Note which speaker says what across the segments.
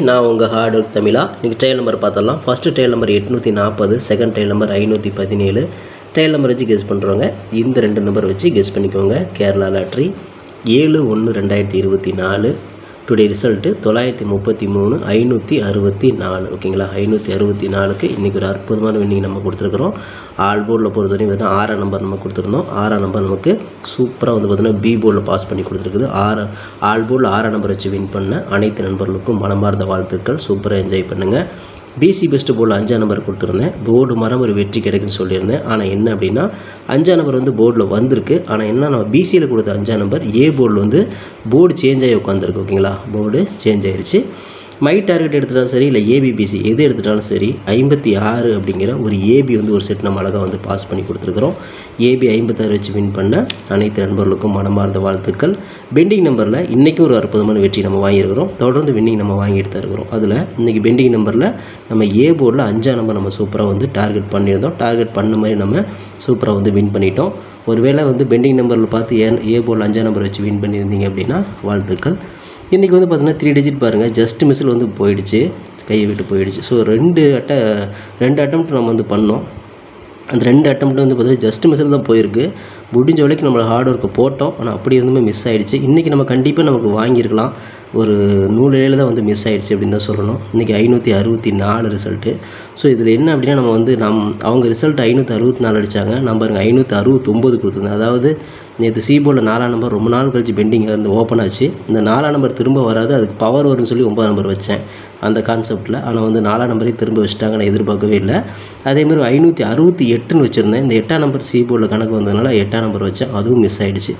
Speaker 1: நான் உங்கள் hard work தமிழா. இன்றைக்கி ட்ரையல் நம்பர் பார்த்தலாம். First trial number 840, second trial number 517. Trial number வச்சு கெஸ் பண்ணுறவங்க இந்த 2 நம்பர் வச்சு கெஸ் பண்ணிக்கோங்க. கேரளா லாட்ரி 7/1/2024. Today result 933 564. ஓகேங்களா, 564க்கு இன்றைக்கி ஒரு அற்புதமான வின்னிங் நம்ம கொடுத்துருக்குறோம். ஆல் போர்டில் பொறுத்தவரைக்கும் பார்த்தீங்கன்னா 6ஆம் நம்பர் நம்ம கொடுத்துருந்தோம். 6ஆம் நம்பர் நமக்கு சூப்பராக வந்து பார்த்தீங்கன்னா பி போர்டில் பாஸ் பண்ணி கொடுத்துருக்குது. ஆல் போர்டில் 6ஆம் நம்பர் வச்சு வின் பண்ண அனைத்து நண்பர்களுக்கும் மனமார்ந்த வாழ்த்துக்கள். சூப்பராக என்ஜாய் பண்ணுங்கள். பிசி பெஸ்ட் போர்டில் 5ஆம் நம்பர் கொடுத்துருந்தேன். போர்டு மரம் ஒரு வெற்றி கிடைக்குன்னு சொல்லியிருந்தேன். ஆனால் என்ன அப்படின்னா 5ஆம் நம்பர் வந்து போர்டில் வந்திருக்கு. ஆனால் என்ன, நம்ம பிசியில் கொடுத்த 5ஆம் நம்பர் ஏ போர்டில் வந்து போர்டு சேஞ்ச் ஆகி உட்காந்துருக்கு. ஓகேங்களா, போர்டு சேஞ்ச் ஆகிடுச்சு. மை டார்கெட் எடுத்துட்டாலும் சரி, இல்லை ஏபிபிசி எது எடுத்துட்டாலும் சரி, 56 அப்படிங்கிற ஒரு ஏபி வந்து ஒரு செட் நம்ம அழகாக வந்து பாஸ் பண்ணி கொடுத்துருக்குறோம். ஏபி 56 வச்சு வின் பண்ண அனைத்து நண்பர்களுக்கும் மனமார்ந்த வாழ்த்துக்கள். பெண்டிங் நம்பரில் இன்றைக்கி ஒரு அற்புதமான வெற்றி நம்ம வாங்கியிருக்கிறோம். தொடர்ந்து வின்னிங் நம்ம வாங்கிட்டு தான் இருக்கிறோம். அதில் இன்றைக்கி பெண்டிங் நம்பரில் நம்ம ஏ போர்டில் 5ஆம் நம்பர் நம்ம சூப்பராக வந்து டார்கெட் பண்ணியிருந்தோம். டார்கெட் பண்ண மாதிரி நம்ம சூப்பராக வந்து வின் பண்ணிட்டோம். ஒருவேளை வந்து பெண்டிங் நம்பரில் பார்த்து ஏ போர்டில் 5ஆம் நம்பர் வச்சு வின் பண்ணியிருந்தீங்க அப்படின்னா வாழ்த்துக்கள். இன்றைக்கி வந்து பார்த்தீங்கன்னா 3 டிஜிட் பாருங்கள், ஜஸ்ட் மிஸ்ஸில் வந்து போயிடுச்சு, கையை விட்டு போயிடுச்சு. ஸோ 2 அட்டம்ப்ட் நம்ம வந்து பண்ணோம். அந்த 2 அட்டம்ப்ட் வந்து பார்த்தீங்கன்னா ஜஸ்ட் மிஸ்ஸில் தான் போயிருக்கு. முடிஞ்ச வரைக்கும் நம்மளோட ஹார்ட் ஒர்க்கை போட்டோம். ஆனால் அப்படி இருந்துமே மிஸ் ஆகிடுச்சு. இன்றைக்கி நம்ம கண்டிப்பாக நமக்கு வாங்கியிருக்கலாம். ஒரு நூலில் தான் வந்து மிஸ் ஆகிடுச்சு அப்படின்னு தான் சொல்லணும். இன்றைக்கி 564 ரிசல்ட்டு. ஸோ இதில் என்ன அப்படின்னா நம்ம வந்து அவங்க ரிசல்ட் 564 அடித்தாங்க. நம்ம பாருங்க 569 கொடுத்துருந்தோம். அதாவது நேற்று சி போர்டில் 4ஆம் நம்பர் ரொம்ப நாள் கழிச்சு பெண்டிங் இருந்து ஓப்பன் ஆச்சு. இந்த 4ஆம் நம்பர் திரும்ப வராது, அதுக்கு பவர் வரும்னு சொல்லி 9ஆம் நம்பர் வச்சேன் அந்த கான்செப்டில். ஆனால் வந்து 4ஆம் நம்பரே திரும்ப வச்சுட்டாங்க, நான் எதிர்பார்க்கவே இல்லை. அதேமாதிரி 568ன்னு வச்சுருந்தேன். இந்த 8ஆம் நம்பர் சி போர்டில் கணக்கு வந்ததுனால 8ஆம் நம்பர் வச்சேன், அதுவும் மிஸ் ஆகிடுச்சு.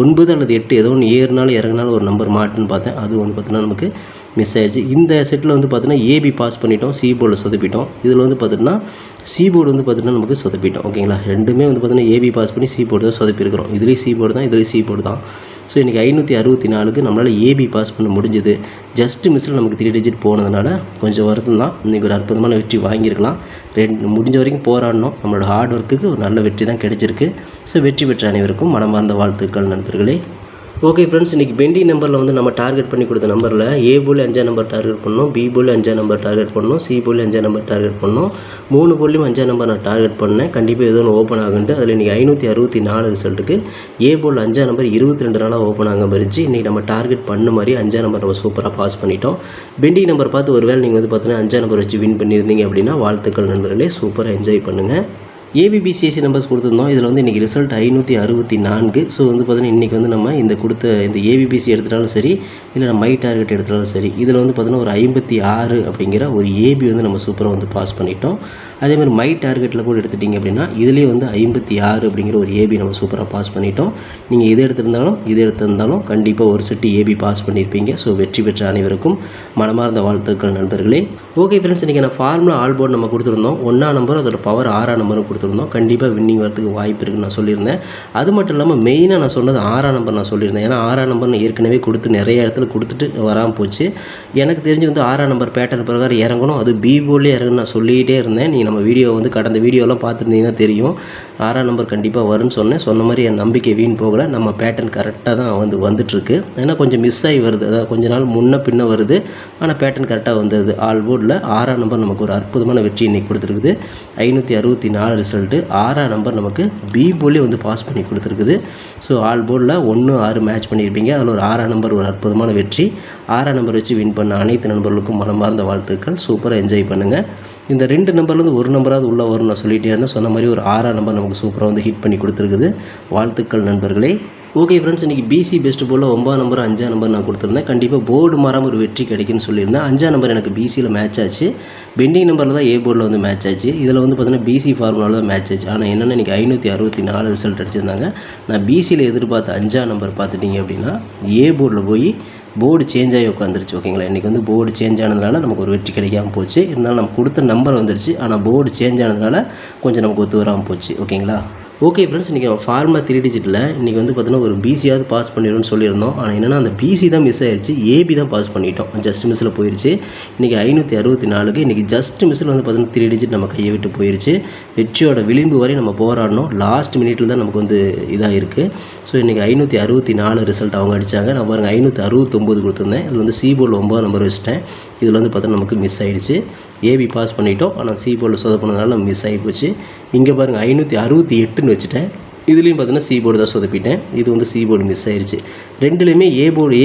Speaker 1: 9 அல்லது 8 ஏதோ ஒன்று ஏறினாலும் இறங்கினாலும் ஒரு நம்பர் மாட்டுன்னு பார்த்தேன், அது வந்து பார்த்தீங்கன்னா நமக்கு மிஸ் ஆகிடுச்சு. இந்த செட்டில் வந்து பார்த்தீங்கன்னா ஏபி பாஸ் பண்ணிட்டோம், சி போர்டில் சொதப்பிட்டோம். இதில் வந்து பார்த்தீங்கன்னா சி போர்டு வந்து பார்த்தீங்கன்னா நமக்கு சொதப்பிட்டோம். ஓகேங்களா, ரெண்டுமே வந்து பார்த்தீங்கன்னா ஏபி பாஸ் பண்ணி சி போர்டு தான் சொதப்பிருக்கிறோம். இதுலேயும் சி போர்டு தான், இதுலேயும் சி போர்டு தான். ஸோ இன்றைக்கி 564க்கு நம்மளால் ஏபி பாஸ் பண்ண முடிஞ்சது. ஜஸ்ட் மிஸ்ஸில் நமக்கு 3 டிஜிட் போனதுனால கொஞ்சம் வருத்தம் தான். இன்றைக்கி ஒரு அற்புதமான வெற்றி வாங்கியிருக்கலாம். முடிஞ்ச வரைக்கும் போராடணும். நம்மளோட ஹார்ட் ஒர்க்குக்கு ஒரு நல்ல வெற்றி தான் கிடைச்சிருக்கு. ஸோ வெற்றி பெற்ற அனைவருக்கும் மனமார்ந்த வாழ்த்துக்கள் நண்பர்களே. ஓகே ஃப்ரெண்ட்ஸ், இன்றைக்கி பெண்டிங் நம்பரில் வந்து நம்ம டார்கெட் பண்ணி கொடுத்த நம்பரில் ஏ போல் 5ஆம் நம்பர் டார்கெட் பண்ணோம், பி போல் 5ஆம் நம்பர் டார்கெட் பண்ணோம், சி போல் 5ஆம் நம்பர் டார்கெட் பண்ணோம். 3 போல்லையும் 5ஆம் நம்பர் நான் டார்கெட் பண்ணேன். கண்டிப்பாக ஏதோ ஒன்று ஓப்பன் ஆகுன்ட்டு அதில் இன்றைக்கி 564 ரிசல்ட்டுக்கு ஏ போல் 5ஆம் நம்பர் 22 நாளாக ஓப்பன் ஆகாமல் இருந்துச்சு. இன்றைக்கி நம்ம டார்கெட் பண்ண மாதிரி 5ஆம் நம்பர் நம்ம சூப்பராக பாஸ் பண்ணிட்டோம். பெண்டிங் நம்பர் பார்த்து ஒரு வேளை நீங்கள் வந்து பார்த்தீங்கன்னா 5ஆம் நம்பர் வச்சு வின் பண்ணியிருந்தீங்க அப்படின்னா வாழ்த்துக்கள் நண்பர்களே. சூப்பராக என்ஜாய் பண்ணுங்கள். ஏபிபிசிஎஸ்சி நம்பர்ஸ் கொடுத்துருந்தோம். இதில் வந்து இன்றைக்கி ரிசல்ட் 564. ஸோ வந்து பார்த்தீங்கன்னா இன்றைக்கி வந்து நம்ம இந்த கொடுத்த இந்த ஏபிபிசி எடுத்துட்டாலும் சரி, இல்லை நம்ம மை டார்கெட் எடுத்துட்டாலும் சரி, இதில் வந்து பார்த்தீங்கன்னா ஒரு 56 அப்படிங்கிற ஒரு ஏபி வந்து நம்ம சூப்பராக வந்து பாஸ் பண்ணிட்டோம். அதேமாதிரி மை டார்கெட்டில் கூட எடுத்துட்டிங்க அப்படின்னா இதுலேயே வந்து 56 அப்படிங்கிற ஒரு ஏபி நம்ம சூப்பராக பாஸ் பண்ணிட்டோம். நீங்கள் எது எடுத்திருந்தாலும் கண்டிப்பாக ஒரு செட்டு ஏபி பாஸ் பண்ணியிருப்பீங்க. ஸோ வெற்றி பெற்ற அனைவருக்கும் மனமார்ந்த வாழ்த்துக்கள் நண்பர்களே. ஓகே ஃப்ரெண்ட்ஸ், இன்றைக்கி நான் ஃபார்முலா ஆல் போர்டு நம்ம கொடுத்துருந்தோம். 1ஆம் நம்பர் அதோட பவர் 6ஆம் நம்பரும் கொடுத்துருந்தோம். கண்டிப்பாக வின்னிங் வரதுக்கு வாய்ப்பு இருக்குன்னு நான் சொல்லியிருந்தேன். அது மட்டும் இல்லாமல் மெயினாக நான் சொன்னது 6ஆம் நம்பர் நான் சொல்லியிருந்தேன். ஏன்னா 6ஆம் நம்பர் நான் ஏற்கனவே நிறைய இடத்துல கொடுத்துட்டு வராமல் போச்சு. எனக்கு தெரிஞ்சு வந்து 6ஆம் நம்பர் பேட்டர்ன் பிரகாரம் இறங்கணும், அது பி போர்ட்லேயே இறங்கணும் நான் சொல்லிகிட்டே இருந்தேன். நீங்கள் நம்ம வீடியோ வந்து கடந்த வீடியோலாம் பார்த்துருந்தீங்கன்னா தெரியும். 6ஆம் நம்பர் கண்டிப்பாக வரும்னு சொன்ன மாதிரி என் நம்பிக்கை வீண் போகலை. நம்ம பேட்டர்ன் கரெக்டாக தான் வந்துட்டுருக்கு. ஏன்னா கொஞ்சம் மிஸ் ஆகி வருது, அதாவது கொஞ்ச நாள் முன்ன பின்ன வருது, ஆனால் பேட்டர்ன் கரெக்டாக வந்தது. ஆல் போர்டில் 6ஆம் நம்பர் நமக்கு ஒரு அற்புதமான வெற்றி இன்றைக்கி கொடுத்துருக்குது. 564 ரிசல்ட்டு. 6ஆம் நம்பர் நமக்கு பி போர்ட்லேயே வந்து பாஸ் பண்ணி கொடுத்துருக்குது. ஸோ ஆல் போர்டில் 1, 6 மேட்ச் பண்ணியிருப்பீங்க. அதில் ஒரு 6ஆம் நம்பர் ஒரு அற்புதமான வெற்றி. 6ஆம் நம்பர் வச்சு வின் பண்ண அனைத்து நண்பர்களுக்கும் மனமார்ந்த வாழ்த்துக்கள். சூப்பராக என்ஜாய் பண்ணுங்கள். இந்த 2 நம்பர்லேருந்து ஒரு நம்பராவது உள்ளே வரும் நான் சொல்லிகிட்டே இருந்தேன். சொன்ன மாதிரி ஒரு 6ஆம் நம்பர் நமக்கு சூப்பராக வந்து ஹிட் பண்ணி கொடுத்துருக்குது. வாழ்த்துக்கள் நண்பர்களே. ஓகே ஃப்ரெண்ட்ஸ், இன்றைக்கி பிசி பெஸ்ட் போர்டில் 9ஆம் நம்பர் 5ஆம் நம்பர் நான் கொடுத்துருந்தேன். கண்டிப்பாக போர்டு மாறாமல் ஒரு வெற்றி கிடைக்குன்னு சொல்லியிருந்தேன். 5ஆம் நம்பர் எனக்கு பிசியில் மேட்ச் ஆச்சு. பெண்டிங் நம்பரில் தான் ஏ போர்டில் வந்து மேட்ச் ஆச்சு. இதில் வந்து பார்த்தீங்கன்னா பிசி ஃபார்முலாவில் தான் மேட்ச் ஆச்சு. ஆனால் என்னென்னா இன்றைக்கி 564 ரிசல்ட் அடிச்சிருந்தாங்க. நான் பிசியில் எதிர்பார்த்த 5ஆம் நம்பர் பார்த்துட்டிங்க அப்படின்னா ஏ போர்டில் போய் போர்டு சேஞ்ச் ஆகி உட்காந்துருச்சு. ஓகேங்களா, இன்றைக்கி வந்து போர்டு சேஞ்ச் ஆனதுனால நமக்கு ஒரு வெற்றி கிடைக்காமல் போச்சு. இருந்தாலும் நம்ம கொடுத்த நம்பர் வந்துருச்சு, ஆனால் போர்டு சேஞ்ச் ஆனதுனால கொஞ்சம் நமக்கு ஒத்து வராமல் போச்சு. ஓகேங்களா. ஓகே ஃப்ரெண்ட்ஸ், இன்றைக்கி ஃபார்முலா 3 டிஜிட்டில் இன்றைக்கி வந்து பார்த்தீங்கன்னா ஒரு பிசியாவது பாஸ் பண்ணிடும்னு சொல்லியிருந்தோம். ஆனால் என்னென்னா அந்த பிசி தான் மிஸ் ஆயிடுச்சு, ஏபி தான் பாஸ் பண்ணிட்டோம். ஜஸ்ட் மிஸ்ஸில் போயிடுச்சு. இன்றைக்கி 564க்கு இன்றைக்கி ஜஸ்ட் மிஸ்ஸில் வந்து பார்த்தீங்கன்னா 3 டிஜிட் நம்ம கையை விட்டு போயிடுச்சு. வெற்றியோட விளிம்பு வரை நம்ம போராடணும். லாஸ்ட் மினிட்டில் தான் நமக்கு வந்து இதாக இருக்குது. ஸோ இன்றைக்கி 564 ரிசல்ட் அவங்க அடித்தாங்க. நான் பாருங்கள் 569 கொடுத்துருந்தேன். இதில் வந்து சி போர்டில் 9 நம்பர் வச்சுட்டேன். இதில் வந்து பார்த்தா நமக்கு மிஸ் ஆகிடுச்சு. ஏபி பாஸ் பண்ணிட்டோம், ஆனால் சி போர்டில் சொதப்பினதுனால நம்ம மிஸ் ஆகி போச்சு. இங்கே பாருங்கள் 568ன்னு வச்சுட்டேன். இதுலேயும் பார்த்தீங்கன்னா சி போர்டு தான் சொதப்பிட்டேன். இது வந்து சி போர்டு மிஸ் ஆயிடுச்சு. ரெண்டுலேயுமே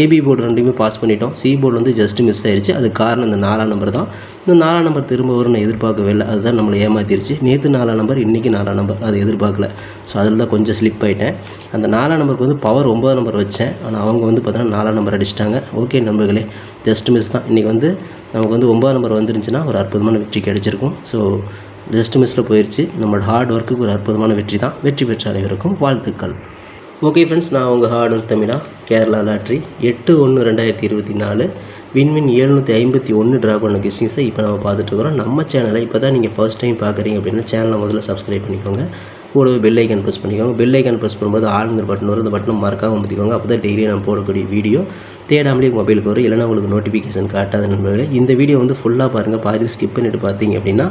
Speaker 1: ஏபி போர்டு ரெண்டுமே பாஸ் பண்ணிட்டோம். சி போர்டு வந்து ஜஸ்ட் மிஸ் ஆயிடுச்சு. அதுக்கு காரணம் இந்த 4ஆம் நம்பர் தான். இந்த 4ஆம் நம்பர் திரும்ப வரும் நான் எதிர்பார்க்கவே இல்லை. அதுதான் நம்மளை ஏமாத்திருச்சு. நேற்று 4ஆம் நம்பர், இன்றைக்கி 4ஆம் நம்பர், அதை எதிர்பார்க்கல. ஸோ அதில் தான் கொஞ்சம் ஸ்லிப் ஆகிட்டேன். அந்த 4ஆம் நம்பருக்கு வந்து பவர் 9ஆம் நம்பர் வச்சேன், ஆனால் அவங்க வந்து பார்த்தீங்கன்னா 4ஆம் நம்பர் அடிச்சிட்டாங்க. ஓகே நண்பர்களே, ஜஸ்ட் மிஸ் தான். இன்றைக்கி வந்து நமக்கு வந்து 9ஆம் நம்பர் வந்துருந்துச்சுன்னா ஒரு அற்புதமான வெற்றி கிடைச்சிருக்கும். ஸோ ஜஸ்ட் மிஸ்ஸில் போயிடுச்சு. நம்மளோட ஹார்ட் ஒர்க்குக்கு ஒரு அற்புதமான வெற்றி தான். வெற்றி பெற்ற அனைவருக்கும் வாழ்த்துக்கள். ஓகே ஃப்ரெண்ட்ஸ், நான் உங்கள் ஹார்ட் ஒர்க் தமிழா. கேரளா லாட்ரி 8/1/2024 வின்வின் 751 ட்ரா பண்ண கெஸ்டிங்ஸை இப்போ நம்ம பார்த்துட்ருக்குறோம். நம்ம சேனலை இப்போ தான் நீங்கள் ஃபர்ஸ்ட் டைம் பார்க்குறீங்க அப்படின்னா சேனலை முதல்ல சப்ஸ்கிரைப் பண்ணிக்கோங்க. கூடவே பெல் ஐக்கான் ப்ரெஸ் பண்ணிக்கோங்க. பெல் ஐக்கான் ப்ரெஸ் பண்ணும்போது ஆளுங்கிற பட்டன் வரும். அந்த பட்டனை மறக்காமல் அமுத்திக்கோங்க. அப்போ தான் டெய்லியும் நான் போடக்கூடிய வீடியோ தேடாமலே மொபைலுக்கு வரும். இல்லைனா உங்களுக்கு நோட்டிஃபிகேஷன் காட்டாத நண்பர்களே. இந்த வீடியோ வந்து ஃபுல்லாக பாருங்கள். பாதி ஸ்கிப் பண்ணிட்டு பார்த்தீங்க அப்படின்னா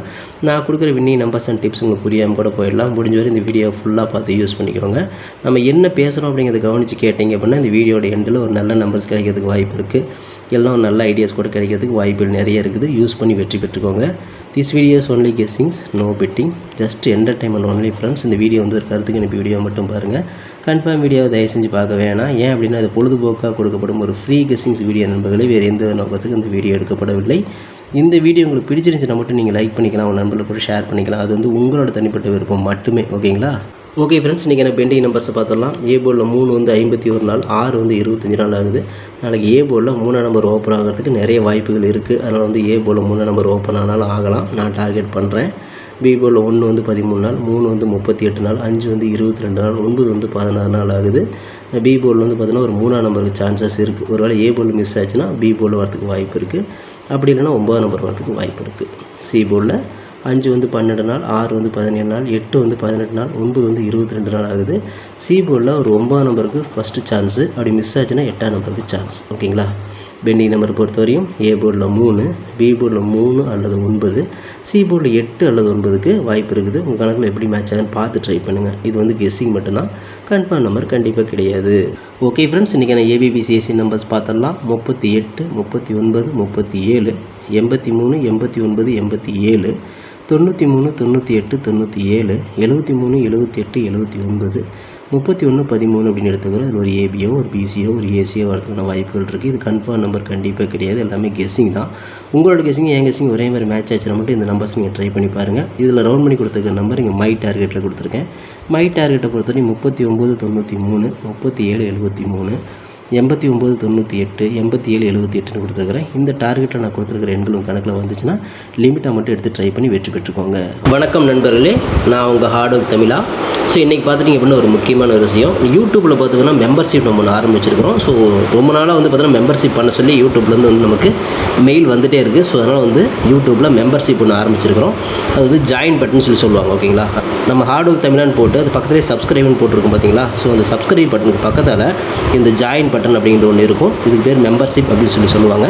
Speaker 1: நான் கொடுக்குற வின்னிங் நம்பர்ஸ் அண்ட் டிப்ஸ் உங்களுக்கு புரியாமல் கூட போயிடலாம். முடிஞ்ச வரை இந்த வீடியோ ஃபுல்லாக பார்த்து யூஸ் பண்ணிக்கோங்க. நம்ம என்ன பேசுகிறோம் அப்படிங்கிறத கவனித்து கேட்டிங்க அப்படின்னா இந்த வீடியோட எண்டில் ஒரு நல்ல நம்பர்ஸ் கிடைக்கிறதுக்கு வாய்ப்பு இருக்குது. எல்லாம் நல்ல ஐடியாஸ் கூட கிடைக்கிறதுக்கு வாய்ப்புகள் நிறைய இருக்குது. யூஸ் பண்ணி வெற்றி பெற்றுக்கோங்க. This videos only guessings, no betting, just entertainment only friends. இந்த வீடியோ வந்து ஒரு கருத்துக்கு எனக்கு வீடியோ மட்டும் பாருங்கள். கன்ஃபார்ம் வீடியோவை தயவு செஞ்சு பார்க்க வேணாம். ஏன் அப்படின்னா அது பொழுதுபோக்காக கொடுக்கப்படும் ஒரு ஃப்ரீ கெஸ்ஸிங்ஸ் வீடியோ நண்பர்களே. வேறு எந்த நோக்கத்துக்கு இந்த வீடியோ எடுக்கப்படவில்லை. இந்த வீடியோ உங்களுக்கு பிடிச்சிருந்துச்சுன்னா மட்டும் நீங்கள் லைக் பண்ணிக்கலாம், உங்கள் நண்பர்களுக்கு கூட ஷேர் பண்ணிக்கலாம். அது வந்து உங்களோட தனிப்பட்ட விருப்பம் மட்டுமே. ஓகேங்களா? ஓகே ஃப்ரெண்ட்ஸ், இன்றைக்கி என்ன பெண்டிங் நம்பர்ஸை பார்த்துடலாம். ஏ போர்டில் 3 வந்து 51 நாள், 6 வந்து 25 நாள் ஆகுது. நாளைக்கு ஏ போர்டில் 3ஆம் நம்பர் ஓப்பன் ஆகிறதுக்கு நிறைய வாய்ப்புகள் இருக்குது. அதனால் வந்து ஏ போர்டில் 3ஆம் நம்பர் ஓப்பன் ஆனாலும் ஆகலாம். நான் டார்கெட் பண்ணுறேன். பி போர்டில் 1 வந்து 13 நாள், 3 வந்து 38 நாள், 5 வந்து 22 நாள், 9 வந்து 16 நாள் ஆகுது. பி போர்டில் வந்து பார்த்தீங்கன்னா ஒரு 3ஆம் நம்பருக்கு சான்சஸ் இருக்குது. ஒருவேளை ஏ போர்டில் மிஸ் ஆச்சுன்னா பி போர்டில் வரதுக்கு வாய்ப்பு இருக்குது. அப்படி இல்லைன்னா 9ஆம் நம்பர் வரதுக்கு வாய்ப்பு இருக்குது. சி போர்டில் 5 வந்து 12 நாள், 6 வந்து 17 நாள், 8 வந்து 18 நாள், 9 வந்து 22 நாள் ஆகுது. சி போர்டில் ஒரு 9ஆம் நம்பருக்கு ஃபஸ்ட்டு சான்ஸு. அப்படி மிஸ் ஆச்சுன்னா 8ஆம் நம்பருக்கு சான்ஸ். ஓகேங்களா? பெண்டிங் நம்பர் பொறுத்தவரையும் ஏ போர்டில் 3, பி போர்டில் 3 அல்லது 9, சி போர்டில் 8 அல்லது 9க்கு வாய்ப்பு இருக்குது. உங்கள் கணக்கில் எப்படி மேட்ச் ஆகுதுன்னு பார்த்து ட்ரை பண்ணுங்கள். இது வந்து கெஸ்ஸிங் மட்டும்தான், கன்ஃபார்ம் நம்பர் கண்டிப்பாக கிடையாது. ஓகே ஃப்ரெண்ட்ஸ், இன்றைக்கி நான் ஏபிபிசிஎஸ்சி நம்பர்ஸ் பார்த்துடலாம். 38, 39, 37, 83, 89, 87, 93, 98, 97, 73, 78, 79, 31, 13 அப்படின்னு எடுத்துக்கிறோம். இது ஒரு ஏபியோ ஒரு பிசியோ ஒரு ஏசியோ வரதுக்கான வாய்ப்புகள் இருக்குது. இது கன்ஃபார்ம் நம்பர் கண்டிப்பாக கிடையாது. எல்லாமே கெஸ்ஸிங் தான். உங்களோட கெஸ்ஸிங் என் கெஸ்ஸிங் ஒரே மாதிரி மேட்ச் ஆச்சுன்னா மட்டும் இந்த நம்பர்ஸ் நீங்கள் ட்ரை பண்ணி பாருங்கள். இதில் ரவுண்ட் பண்ணி கொடுத்துருக்க நம்பர் இங்கே மை டார்கெட்டில் கொடுத்துருக்கேன். மை டார்கெட்டை பொறுத்தவரைக்கும் 39, 93, 37, 73, 89, 98, 87, 78ன்னு கொடுத்துருக்குறேன். இந்த டார்கெட்டில் நான் கொடுத்துருக்குற எண்களும் கணக்கில் வந்துச்சுன்னா லிமிட்டாக மட்டும் எடுத்து ட்ரை பண்ணி வெற்றி பெற்றுக்கோங்க. வணக்கம் நண்பர்களே, நான் உங்கள் ஹார்ட் ஒர்க் தமிழா. ஸோ இன்றைக்கி பார்த்துட்டிங்க அப்படின்னா ஒரு முக்கியமான ஒரு விஷயம். யூடியூப்பில் பார்த்திங்கன்னா மெம்பர்ஷிப் நம்ம ஒன்று ஆரம்பிச்சிருக்கிறோம். ஸோ ரொம்ப நாளாக வந்து பார்த்தீங்கன்னா மெம்பர்ஷிப் பண்ண சொல்லி யூடியூப்லேருந்து வந்து நமக்கு மெயில் வந்துகிட்டே இருக்குது. ஸோ அதனால் வந்து யூடியூப்பில் மெம்பர்ஷிப் ஒன்று ஆரம்பிச்சிருக்கிறோம். அது வந்து ஜாயின் பட்டன் சொல்லி சொல்லுவாங்க. ஓகேங்களா? நம்ம ஹார்ட் ஒர்க் தமிழான்னு போட்டு அது பக்கத்துலேயே சப்ஸ்கிரைப்னு போட்டிருக்கோம் பார்த்தீங்களா? ஸோ அந்த சப்ஸ்கிரைப் பட்டனுக்கு பக்கத்தில் இந்த ஜாயின் பட்டன் அப்படிங்கிற ஒன்று இருக்கும். இதுக்கு பேர் மெம்பர்ஷிப் அப்படின்னு சொல்லி சொல்லுவாங்க.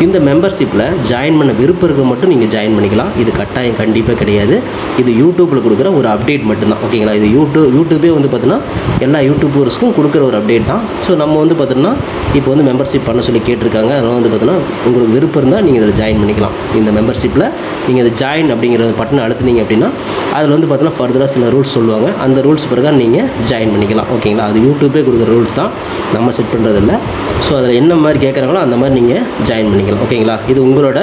Speaker 1: இந்த மெம்பர்ஷிப்பில் ஜாயின் பண்ண விருப்பம் இருக்க மட்டும் நீங்கள் ஜாயின் பண்ணிக்கலாம். இது கட்டாயம் கண்டிப்பாக கிடையாது. இது யூடியூப்பில் கொடுக்குற ஒரு அப்டேட் மட்டும்தான். ஓகேங்களா? இது யூடியூபே வந்து பார்த்தீங்கன்னா எல்லா யூடியூபர்ஸ்க்கும் கொடுக்குற ஒரு அப்டேட் தான். ஸோ நம்ம வந்து பார்த்தீங்கன்னா இப்போ வந்து மெம்பர்ஷிப் பண்ண சொல்லி கேட்டிருக்காங்க. அதனால் வந்து பார்த்தீங்கன்னா உங்களுக்கு விருப்பம் இருந்தால் நீங்கள் இதில் ஜாயின் பண்ணிக்கலாம். இந்த மெம்பர்ஷிப்பில் நீங்கள் இதை ஜாயின் அப்படிங்கிற பட்டனை அழுத்துனீங்க அப்படின்னா அதில் வந்து பார்த்தீங்கன்னா ஃபர்தராக சில ரூல்ஸ் சொல்லுவாங்க. அந்த ரூல்ஸ் பிறகு நீங்கள் ஜாயின் பண்ணிக்கலாம். ஓகேங்களா? அது யூடியூபே கொடுக்குற ரூல்ஸ் தான், நம்ம செட் பண்ணுறதில்ல. ஸோ அதில் என்ன மாதிரி கேட்குறாங்களோ அந்த மாதிரி நீங்கள் ஜாயின் பண்ணிக்கலாம். ஓகேங்களா? இது உங்களோட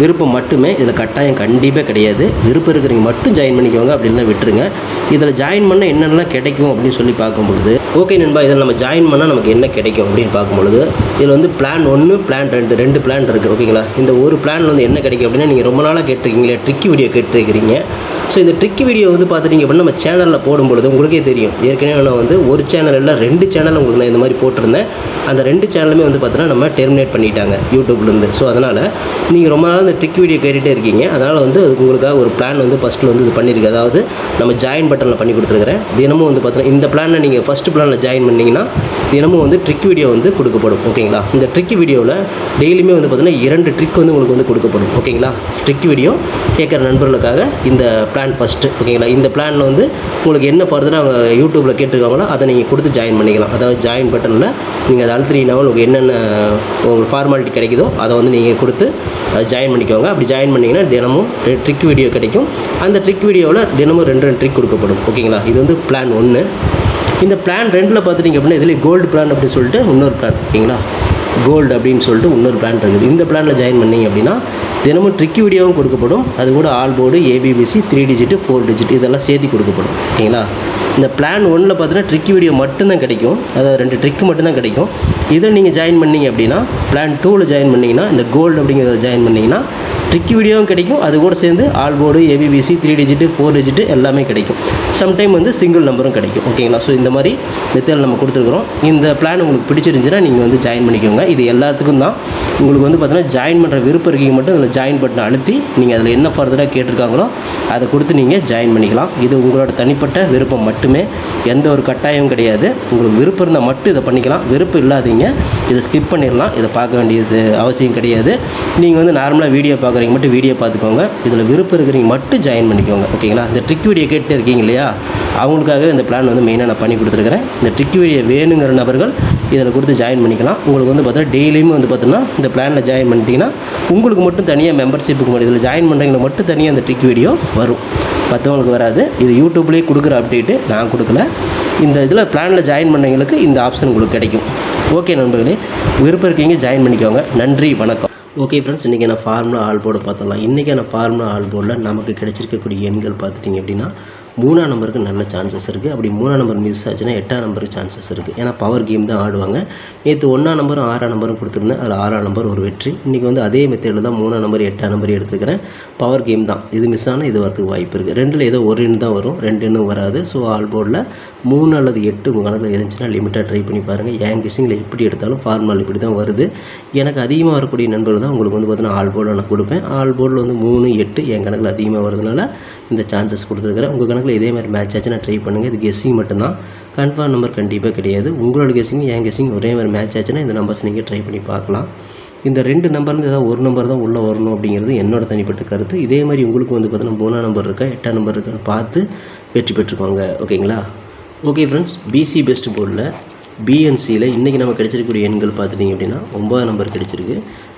Speaker 1: விருப்பம் மட்டுமே. இதில் கட்டாயம் கண்டிப்பாக கிடையாது. விருப்பம் இருக்கிறவங்க மட்டும் ஜாயின் பண்ணிக்கோங்க, அப்படின்னா விட்டுருங்க. இதில் ஜாயின் பண்ணால் என்னென்னலாம் கிடைக்கும் அப்படின்னு சொல்லி பார்க்கும்பொழுது, ஓகே நண்பா, இதில் நம்ம ஜாயின் பண்ணால் நமக்கு என்ன கிடைக்கும் அப்படின்னு பார்க்கும்பொழுது இதில் வந்து பிளான் 1, பிளான் 2, 2 பிளான் இருக்குது. ஓகேங்களா? இந்த ஒரு பிளான் வந்து என்ன கிடைக்கும் அப்படின்னா நீங்கள் ரொம்ப நாளாக கேட்டிருக்கீங்களே ட்ரிக்கி வீடியோ கேட்டிருக்கிறீங்க. ஸோ இந்த ட்ரிக்கி வீடியோ வந்து பார்த்துட்டிங்க அப்படின்னா நம்ம சேனலில் போடும்பொழுது உங்களுக்கே தெரியும். ஏற்கனவே நான் வந்து ஒரு சேனல் இல்லை 2 சேனல் உங்களுக்கு நான் இந்த மாதிரி போட்டிருந்தேன். அந்த 2 சேனலுமே வந்து பார்த்தீங்கன்னா நம்ம டெர்மினேட் பண்ணிட்டாங்க யூடியூப்லேருந்து. ஸோ அதனால் நீங்கள் ரொம்ப நாள் இந்த ட்ரிக் வீடியோ கேட்டுகிட்டே இருக்கீங்க. அதனால் வந்து அதுக்கு உங்களுக்காக ஒரு பிளான் வந்து ஃபஸ்ட்டில் வந்து இது பண்ணியிருக்கு. அதாவது நம்ம ஜாயின் பட்டனில் பண்ணி கொடுத்துருக்குறேன். தினமும் வந்து பார்த்தீங்கன்னா இந்த பிளானை நீங்கள் ஃபஸ்ட்டு பிளானில் ஜாயின் பண்ணிங்கன்னா தினமும் வந்து ட்ரிக் வீடியோ வந்து கொடுக்கப்படும். ஓகேங்களா? இந்த ட்ரிக் வீடியோவில் டெய்லியுமே வந்து பார்த்தீங்கன்னா 2 ட்ரிக் வந்து உங்களுக்கு வந்து கொடுக்கப்படும். ஓகேங்களா? ட்ரிக் வீடியோ கேட்குற நண்பர்களுக்காக இந்த பிளான் ஃபஸ்ட்டு. ஓகேங்களா? இந்த பிளானில் வந்து உங்களுக்கு என்ன ஃபர்தராக அவங்க யூடியூப்பில் கேட்டிருக்காங்களோ அதை நீங்கள் கொடுத்து ஜாயின் பண்ணிக்கலாம். அதாவது ஜாயின் பட்டனில் நீங்கள் அதை அழுத்தினீங்கன்னா உங்களுக்கு என்னென்ன உங்களுக்கு ஃபார்மாலிட்டி கிடைக்குதோ அதை வந்து நீங்கள் கொடுத்து ஜாயின் பண்ணிக்கோங்க. அப்படி ஜாயின் பண்ணிங்கன்னா தினமும் ட்ரிக் வீடியோ கிடைக்கும். அந்த ட்ரிக் வீடியோவில் தினமும் 2 ட்ரிக் கொடுக்கப்படும். ஓகேங்களா? இது வந்து பிளான் 1. இந்த பிளான் 2ல் பார்த்துட்டிங்க அப்படின்னா இதில் கோல்டு பிளான் அப்படின்னு சொல்லிட்டு இன்னொரு பிளான். ஓகேங்களா? கோல்டு அப்படின்னு சொல்லிட்டு இன்னொரு பிளான் இருக்குது. இந்த பிளானில் ஜாயின் பண்ணிங்க அப்படின்னா தினமும் ட்ரிக் வீடியோவும் கொடுக்கப்படும். அது கூட all board, ABBC, 3 digit, 4 digit இதெல்லாம் சேர்த்து கொடுக்கப்படும். ஓகேங்களா? இந்த பிளான் 1ல் பார்த்தீங்கன்னா ட்ரிக் வீடியோ மட்டும்தான் கிடைக்கும். அதாவது 2 ட்ரிக் மட்டும்தான் கிடைக்கும். இதில் நீங்கள் ஜாயின் பண்ணிங்க அப்படின்னா பிளான் 2ல் ஜாயின் பண்ணிங்கன்னா இந்த கோல்டு அப்படிங்கிறத ஜாயின் பண்ணிங்கன்னா ட்ரிக் வீடியோவும் கிடைக்கும். அது கூட சேர்ந்து all board, ABBC, 3 digit, 4 digit எல்லாமே கிடைக்கும். சம்டைம் வந்து சிங்கிள் நம்பரும் கிடைக்கும். ஓகேங்களா? ஸோ இந்த மாதிரி மெத்தட் நம்ம கொடுத்துருக்குறோம். இந்த பிளான் உங்களுக்கு பிடிச்சிருந்துச்சுன்னா நீங்கள் வந்து ஜாயின் பண்ணிக்கோங்க. இது எல்லாத்துக்கும் தான். உங்களுக்கு வந்து பார்த்தீங்கன்னா ஜாயின் பண்ணுற விருப்பம் இருக்கீங்க மட்டும் அதில் ஜாயின் பட்டனை அழுத்தி நீங்கள் அதில் என்ன ஃபர்தராக கேட்டிருக்காங்களோ அதை கொடுத்து நீங்கள் ஜாயின் பண்ணிக்கலாம். இது உங்களோட தனிப்பட்ட விருப்பம் மட்டுமே, எந்த ஒரு கட்டாயமும் கிடையாது. உங்களுக்கு விருப்பம் இருந்தால் மட்டும் இதை பண்ணிக்கலாம். விருப்பம் இல்லாதீங்க இதை ஸ்கிப் பண்ணிடலாம். இதை பார்க்க வேண்டியது அவசியம் கிடையாது. நீங்கள் வந்து நார்மலாக வீடியோ பார்க்குறீங்க மட்டும் வீடியோ பார்த்துக்கோங்க. இதில் விருப்பம் இருக்கிறீங்க மட்டும் ஜாயின் பண்ணிக்கோங்க. ஓகேங்களா? இந்த ட்ரிக் வீடியோ கேட்டு இருக்கீங்க இல்லையா, அவங்களுக்காக இந்த பிளான் வந்து மெயினாக நான் பண்ணி கொடுத்துருக்கிறேன். இந்த ட்ரிக் வீடியோ வேணுங்கிற நபர்கள் இதில் கொடுத்து ஜாயின் பண்ணிக்கலாம். உங்களுக்கு வந்து பார்த்தீங்கன்னா டெய்லியுமே வந்து பார்த்தீங்கன்னா இந்த பிளானில் ஜாயின் பண்ணிட்டீங்கன்னா உங்களுக்கு மட்டும் தனியாக மெம்பர்ஷிப்புக்கு மட்டும் இதில் ஜாயின் பண்ணுறவங்களுக்கு மட்டும் தனியாக அந்த ட்ரிக் வீடியோ வரும், மற்றவங்களுக்கு வராது. இது யூடியூப்லேயே கொடுக்குற அப்டேட்டு, நான் கொடுக்கல. இந்த இதில் பிளானில் ஜாயின் பண்ணவங்களுக்கு இந்த ஆப்ஷன் உங்களுக்கு கிடைக்கும். ஓகே நண்பர்களே, விருப்பம் இருக்கீங்க ஜாயின் பண்ணிக்கோங்க. நன்றி, வணக்கம். ஓகே ஃப்ரெண்ட்ஸ், இன்றைக்கி நான் ஃபார்முலா ஆல் போர்டு பார்த்துடலாம். இன்றைக்கான ஃபார்முலா ஆல் போர்டில் நமக்கு கிடைச்சிருக்கக்கூடிய எண்கள் பார்த்துட்டிங்க அப்படின்னா 3ஆம் நம்பருக்கு நல்ல சான்சஸ் இருக்குது. அப்படி 3ஆம் நம்பர் மிஸ் ஆச்சுன்னா 8ஆம் நம்பருக்கு சான்சஸ் இருக்குது. ஏன்னா பவர் கேம் தான் ஆடுவாங்க. நேற்று 1ஆம் நம்பரும் 6ஆம் நம்பரும் கொடுத்துருந்தேன். அதில் 6ஆம் நம்பர் ஒரு வெற்றி. இன்றைக்கி வந்து அதே மெத்தேடில் தான் 3ஆம் நம்பர் 8ஆம் நம்பர் எடுத்துக்கிறேன். பவர் கேம் தான். இது மிஸ் ஆனால் இது வரதுக்கு வாய்ப்பு இருக்குது. 2ல் ஏதோ ஒரு எண் தான் வரும், 2 எண்ணும் வராது. ஸோ ஆல் போர்டில் 3 அல்லது 8 உங்கள் கணக்கில் இருந்துச்சுன்னா லிமிட்டாக ட்ரை பண்ணி பாருங்கள். என் கெஸிங்கில் எப்படி எடுத்தாலும் ஃபார்முலா இப்படி தான் வருது. எனக்கு அதிகமாக வரக்கூடிய நண்பர்கள் தான் உங்களுக்கு வந்து பார்த்தீங்கன்னா ஆல் போர்டில் நான் கொடுப்பேன். ஆல் போர்டில் வந்து 3, 8 என் கணக்கில் அதிகமாக வரதுனால இந்த சான்சஸ் கொடுத்துருக்குறேன். உங்கள் கணக்கில் இதே மாதிரி மேட்ச் ஆச்சுன்னா ட்ரை பண்ணுங்கள். இது கெஸ்ஸிங் மட்டும்தான், கன்ஃபார்ம் நம்பர் கண்டிப்பாக கிடையாது. உங்களோட கெஸ்ஸிங் என் கெஸ்ஸிங் ஒரே மாதிரி மேட்ச் ஆச்சுன்னா இந்த நம்பர்ஸ் நீங்கள் ட்ரை பண்ணி பார்க்கலாம். இந்த 2 நம்பர்லேருந்து ஏதாவது ஒரு நம்பர் தான் உள்ளே வரணும் அப்படிங்கிறது என்னோட தனிப்பட்ட கருத்து. இதே மாதிரி உங்களுக்கு வந்து பார்த்தீங்கன்னா 3ஆம் நம்பர் இருக்கா 8ஆம் நம்பர் இருக்கான்னு பார்த்து வெற்றி பெற்றுக்கோங்க. ஓகேங்களா? ஓகே ஃப்ரெண்ட்ஸ், பிசி பெஸ்ட் போர்டில் பிஎன்சியில் இன்றைக்கி நம்ம கிடைச்சிருக்கக்கூடிய எண்கள் பார்த்துட்டிங்க அப்படின்னா 9ஆம் நம்பர் கிடைச்சிருக்கு,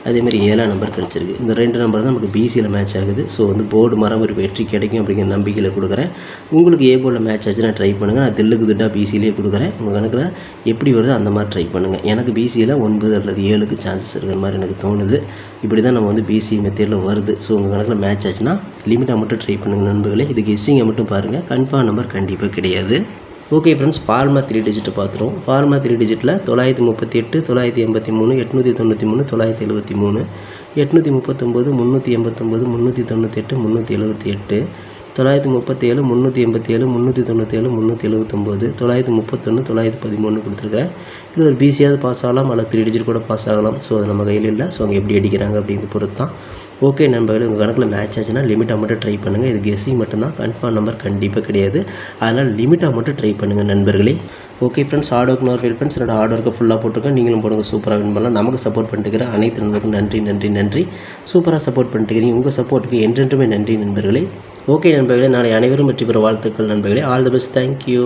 Speaker 1: அதேமாதிரி 7ஆம் நம்பர் கிடைச்சிருக்கு. இந்த 2 நம்பர் தான் நமக்கு பிசியில் மேட்ச் ஆகுது. ஸோ வந்து போர்டு மரம் ஒரு வெற்றி கிடைக்கும் அப்படிங்கிற நம்பிக்கையில் கொடுக்குறேன். உங்களுக்கு ஏ போர்டில் மேட்ச் ஆச்சுன்னா ட்ரை பண்ணுங்கள். நான் தில்லுக்கு திட்டாக பிசியிலே கொடுக்குறேன். உங்கள் கணக்கில் எப்படி வருதோ அந்த மாதிரி ட்ரை பண்ணுங்கள். எனக்கு பிசியில் 9 அல்லது 7க்கு சான்சஸ் இருக்கிற மாதிரி எனக்கு தோணுது. இப்படி தான் நம்ம வந்து பிசி மெத்தேடில் வருது. ஸோ உங்கள் கணக்கில் மேட்ச் ஆச்சுன்னா லிமிட்டாக மட்டும் ட்ரை பண்ணுங்கள் நண்பர்களே. இது கெஸ்ஸிங்கை மட்டும் பாருங்கள், கன்ஃபார்ம் நம்பர் கண்டிப்பாக கிடையாது. ஓகே ஃப்ரெண்ட்ஸ், ஃபார்முலா 3 டிஜிட் பார்த்துருவோம். ஃபார்முலா 3 டிஜிட்டில் 938, 983, 893, 973, 839, 389, 398, 378, 937, 387, 397, 379, 931, 913 கொடுத்துருக்குறேன். இது ஒரு பிசியாவது பாஸ் ஆகலாம், அல்லது 3 டிஜிட் கூட பாஸ் ஆகலாம். ஸோ அது நம்ம கையில் இல்லை. ஸோ அவங்க எப்படி அடிக்கிறாங்க அப்படிங்கிறது பொறுத்து தான். ஓகே நண்பர்களே, உங்கள் கணக்கில் மேட்ச் ஆச்சுன்னா லிமிட்டாக மட்டும் ட்ரை பண்ணுங்கள். இது கெஸ்ஸிங் மட்டும்தான், கன்ஃபார்ம் நம்பர் கண்டிப்பாக கிடையாது. அதனால் லிமிட்டாக மட்டும் ட்ரை பண்ணுங்கள் நண்பர்களே. ஓகே ஃப்ரெண்ட்ஸ், ஹார்ட் ஒர்க் நோர் ஃப்ரெண்ட்ஸ், என்னோட ஹார்ட் ஒர்க்கை ஃபுல்லாக போட்டிருக்கேன். நீங்களும் போடுங்க, சூப்பராக வின் பண்ணலாம். நமக்கு சப்போர்ட் பண்ணிட்டுக்கிற அனைத்து நண்பர்களுக்கும் நன்றி நன்றி நன்றி. சூப்பராக சப்போர்ட் பண்ணிட்டுக்கிறீங்க. உங்கள் சப்போர்ட்டுக்கு என்றென்றுமே நன்றி நண்பர்களே. ஓகே நண்பர்களே, நாளை அனைவரும் வெற்றி பெற வாழ்த்துக்கள் நண்பர்களே. All the best, thank you.